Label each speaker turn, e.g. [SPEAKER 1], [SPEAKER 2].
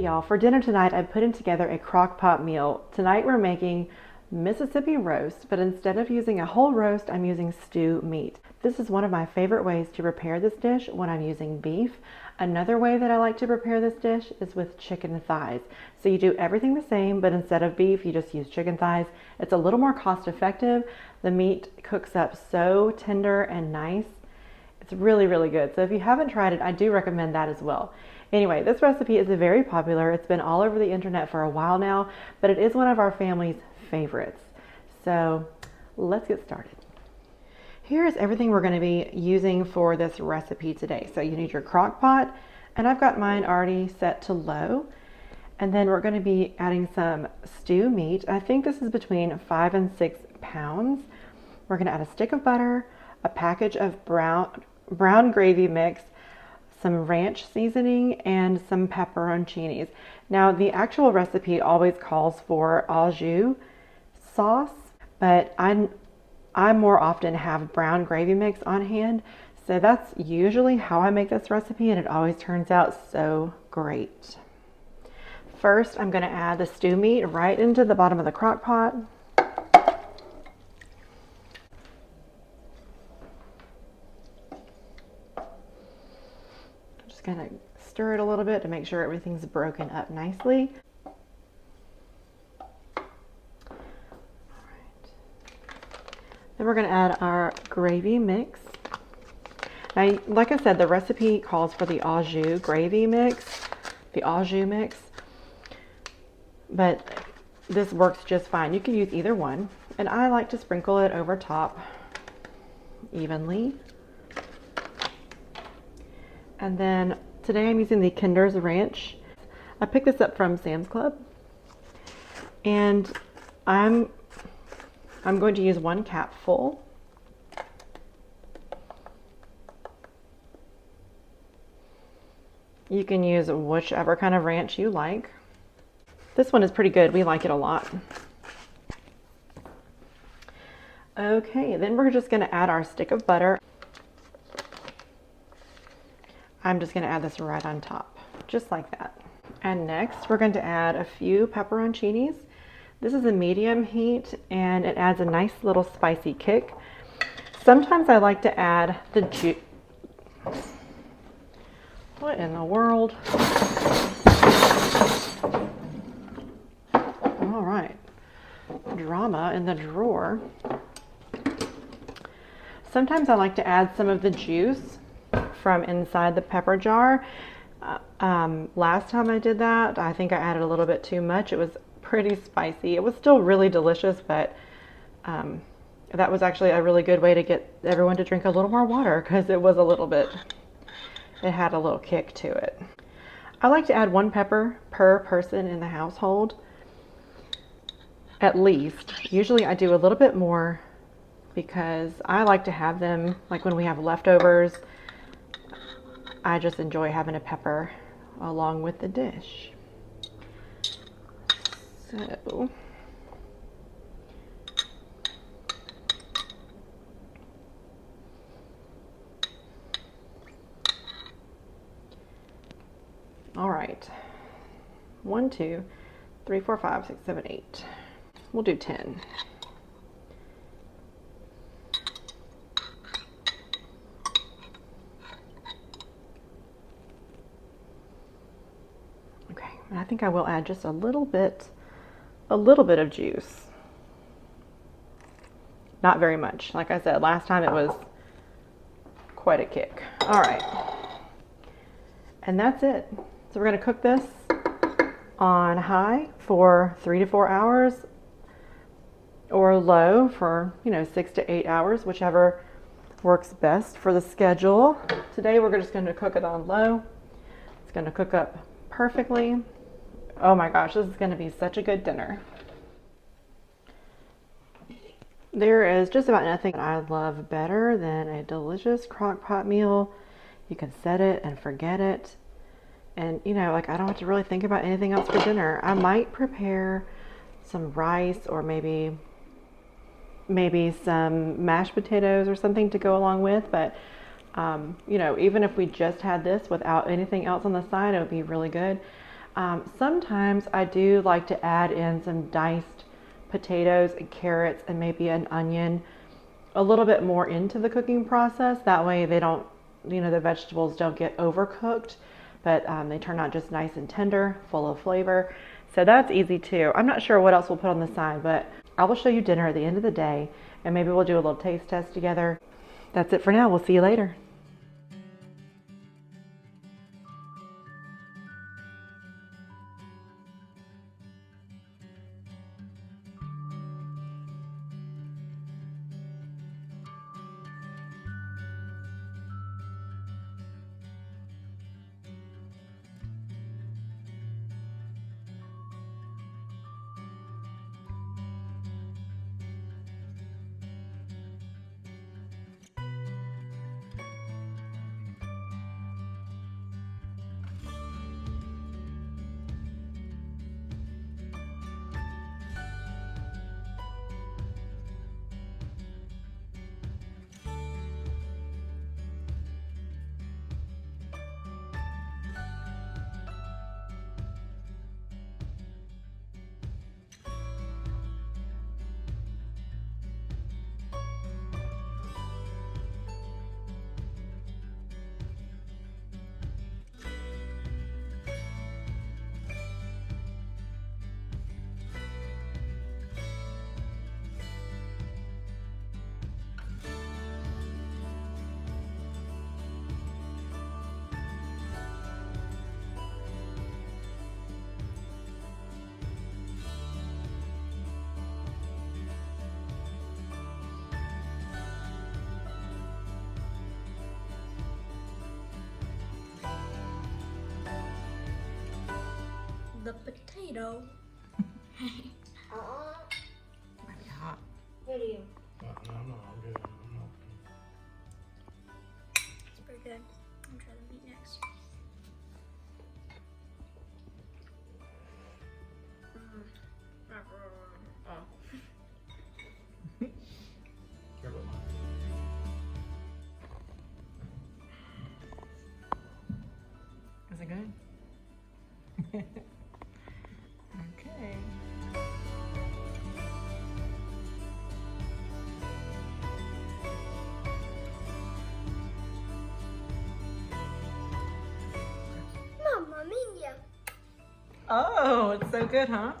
[SPEAKER 1] y'all, for dinner tonight I'm putting together a crock pot meal. Tonight we're making Mississippi roast, but instead of using a whole roast, I'm using stew meat. This is one of my favorite ways to prepare this dish when I'm using beef. Another way that I like to prepare this dish is with chicken thighs. So you do everything the same, but instead of beef, you just use chicken thighs. It's a little more cost effective. The meat cooks up so tender and nice. It's really, really good. So if you haven't tried it, I do recommend that as well. Anyway, this recipe is very popular. It's been all over the internet for a while now, but it is one of our family's favorites. So let's get started. Here's everything we're going to be using for this recipe today. So you need your crock pot, and I've got mine already set to low. And then we're going to be adding some stew meat. I think this is between 5 and 6 pounds. We're going to add a stick of butter, a package of brown gravy mix, some ranch seasoning, and some pepperoncinis. Now the actual recipe always calls for au jus sauce, but I more often have brown gravy mix on hand, so that's usually how I make this recipe, and it always turns out so great. First, I'm going to add the stew meat right into the bottom of the crock pot. Just going to stir it a little bit to make sure everything's broken up nicely. Then we're going to add our gravy mix. Now, like I said, the recipe calls for the au jus gravy mix, the au jus mix, but this works just fine. You can use either one, and I like to sprinkle it over top evenly. And then today I'm using the Kinder's Ranch. I picked this up from Sam's Club, and I'm going to use 1 capful. You can use whichever kind of ranch you like. This one is pretty good. We like it a lot. Okay, then we're just going to add our stick of butter. I'm just going to add this right on top, just like that. And next, we're going to add a few pepperoncinis. This is a medium heat, and it adds a nice little spicy kick. Sometimes I like to add the juice. What in the world? All right, drama in the drawer. Sometimes I like to add some of the juice from inside the pepper jar. Last time I did that, I think I added a little bit too much. It was pretty spicy. It was still really delicious, but that was actually a really good way to get everyone to drink a little more water, because it was a little bit, it had a little kick to it. I like to add 1 pepper per person in the household, at least. Usually I do a little bit more because I like to have them, like when we have leftovers, I just enjoy having a pepper along with the dish. So all right, 1, 2, 3, 4, 5, 6, 7, 8. We'll do 10. Okay, and I think I will add just a little bit of juice. Not very much. Like I said, last time it was quite a kick. All right, and that's it. So we're going to cook this on high for 3 to 4 hours, or low for 6 to 8 hours, whichever works best for the schedule. Today we're just going to cook it on low. It's going to cook up perfectly. Oh my gosh, this is going to be such a good dinner. There is just about nothing I love better than a delicious crock pot meal. You can set it and forget it. And like, I don't have to really think about anything else for dinner. I might prepare some rice, or maybe some mashed potatoes or something to go along with. But even if we just had this without anything else on the side, it would be really good. Sometimes I do like to add in some diced potatoes and carrots and maybe an onion a little bit more into the cooking process. That way they don't, the vegetables don't get overcooked, but they turn out just nice and tender, full of flavor. So that's easy too. I'm not sure what else we'll put on the side, but I will show you dinner at the end of the day and maybe we'll do a little taste test together. That's it for now. We'll see you later.
[SPEAKER 2] The potato.
[SPEAKER 3] Might be hot.
[SPEAKER 2] What do you?
[SPEAKER 4] No, I'm good.
[SPEAKER 2] It's pretty good. I'm trying the meat next.
[SPEAKER 3] Is it good? Okay.
[SPEAKER 2] Mamma mia!
[SPEAKER 3] Oh, it's so good, huh?